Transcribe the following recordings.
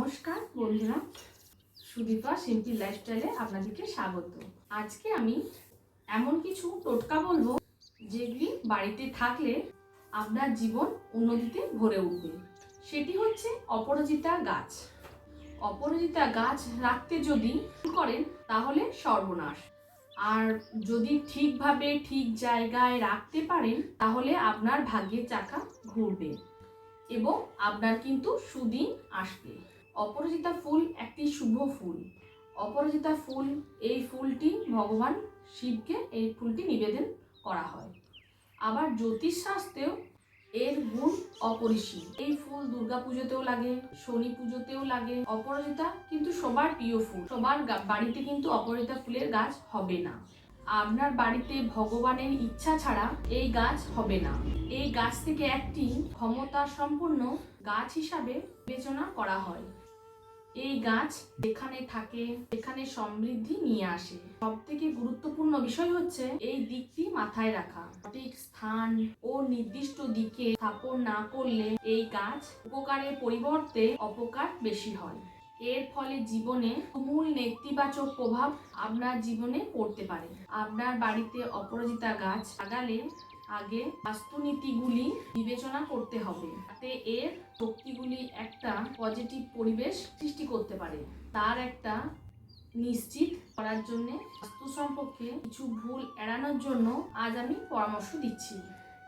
নমস্কার বন্ধুরা, সুদীপা সিম্পল লাইফস্টাইলে আপনাদেরকে স্বাগত। আজকে আমি এমন কিছু টোটকা বলবো যেগুলি বাড়িতে থাকলে আপনার জীবন উন্নতিতে ভরে উঠবে। সেটি হচ্ছে অপরাজিতা গাছ। অপরাজিতা গাছ রাখতে যদি করেন তাহলে সর্বনাশ, আর যদি ঠিকভাবে ঠিক জায়গায় রাখতে পারেন তাহলে আপনার ভাগ্যের চাকা ঘুরবে এবং আপনার কিন্তু সুদিন আসবে। অপরাজিতা ফুল একটি শুভ ফুল। অপরাজিতা ফুল, এই ফুলটি ভগবান শিবকে এই ফুলটি নিবেদন করা হয়। আবার জ্যোতিষশাস্ত্রেও এর গুণ অপরিসীম। এই ফুল দুর্গা পুজোতেও লাগে, শনি পুজোতেও লাগে। অপরাজিতা কিন্তু সবার প্রিয় ফুল। সবার বাড়িতে কিন্তু অপরাজিতা ফুলের গাছ হবে না। আপনার বাড়িতে ভগবানের ইচ্ছা ছাড়া এই গাছ হবে না। এই গাছ থেকে একটি ক্ষমতা সম্পন্ন গাছ হিসাবে বিবেচনা করা হয়। এই গাছ যেখানে থাকে সেখানে সমৃদ্ধি নিয়ে আসে। সব থেকে গুরুত্বপূর্ণ বিষয় হচ্ছে এই দিকটি মাথায় রাখা। সঠিক স্থান ও নির্দিষ্ট দিকে স্থাপন না করলে এই গাছ উপকারের পরিবর্তে অপকার বেশি হয়। এর ফলে জীবনে মূল নেতিবাচক প্রভাব আপনার জীবনে পড়তে পারে। আপনার বাড়িতে অপরাজিতা গাছ লাগালে আগে বাস্তুনীতিগুলি বিবেচনা করতে হবে, যাতে এর শক্তিগুলি একটা পজিটিভ পরিবেশ সৃষ্টি করতে পারে। তার একটা নিশ্চিত করার জন্য বাস্তু সম্পর্কে কিছু ভুল এড়ানোর জন্য আজ আমি পরামর্শ দিচ্ছি।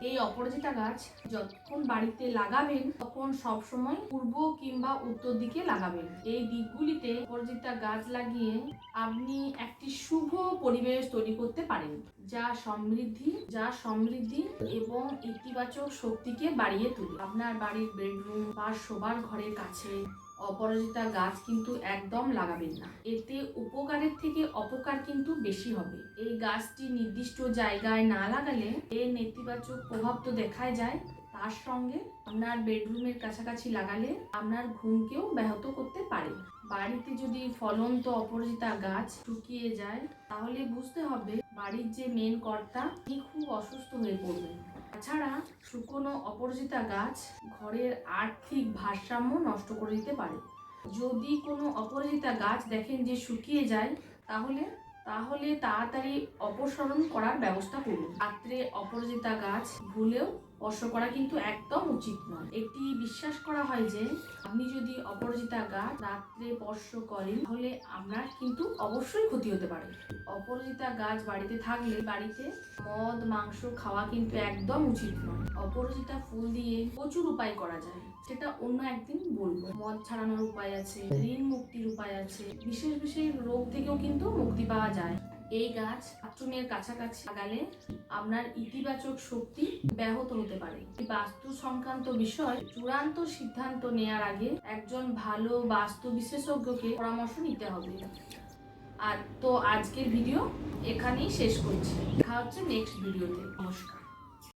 এই অপরাজিতা গাছ যখন বাড়িতে লাগাবেন তখন সবসময় পূর্ব কিংবা উত্তর দিকে লাগাবেন। এই দিকগুলিতে অপরাজিতা গাছ লাগিয়ে আপনি একটি শুভ পরিবেশ তৈরি করতে পারেন, যা সমৃদ্ধি এবং ইতিবাচক শক্তিকে বাড়িয়ে তোলে। আপনার বাড়ির বেডরুম বা শোবার ঘরের কাছে অপরাজিতা গাছ কিন্তু একদম লাগাবেন না। এতে উপকারের থেকে অপকার কিন্তু বেশি হবে। এই গাছটি নির্দিষ্ট জায়গায় না লাগালে এর নেতিবাচক প্রভাব তো দেখাই যায়, তার সঙ্গে আপনার বেডরুমের কাছাকাছি লাগালে আপনার ঘুমকেও ব্যাহত করতে পারে। বাড়িতে যদি ফলন্ত অপরাজিতা গাছ শুকিয়ে যায় তাহলে বুঝতে হবে বাড়ির যে মেন কর্তা তিনি খুব অসুস্থ হয়ে পড়বেন। তাছাড়া শুকনো অপরাজিতা গাছ ঘরের আর্থিক ভারসাম্য নষ্ট করে দিতে পারে। যদি কোনো অপরাজিতা গাছ দেখেন যে শুকিয়ে যায় তাহলে তাড়াতাড়ি অপসারণ করার ব্যবস্থা করুন। রাত্রে অপরাজিতা গাছ ভুলেও স্পর্শ করা কিন্তু একদম উচিত নয়। এটি বিশ্বাস করা হয় যে আপনি যদি অপরাজিতা গাছ রাত্রে স্পর্শ করেন তাহলে আপনার কিন্তু অবশ্যই ক্ষতি হতে পারে। অপরাজিতা গাছ বাড়িতে থাকলে বাড়িতে মদ মাংস খাওয়া কিন্তু একদম উচিত নয়। অপরাজিতা ফুল দিয়ে প্রচুর উপায় করা যায়, সেটা অন্য একদিন বলবো। মদ ছাড়ানোর উপায় আছে, ঋণ মুক্তির উপায় আছে, বিশেষ রোগ থেকেও কিন্তু মুক্তি পাওয়া যায়। এই গাছ বাথরুমের কাছাকাছি লাগালে আপনার ইতিবাচক শক্তি ব্যাহত হতে পারে। বাস্তু সংক্রান্ত বিষয় চূড়ান্ত সিদ্ধান্ত নেওয়ার আগে একজন ভালো বাস্তু বিশেষজ্ঞকে পরামর্শ নিতে হবে। আর তো আজকের ভিডিও এখানেই শেষ করছি। দেখা হচ্ছে নেক্সট ভিডিওতে। নমস্কার।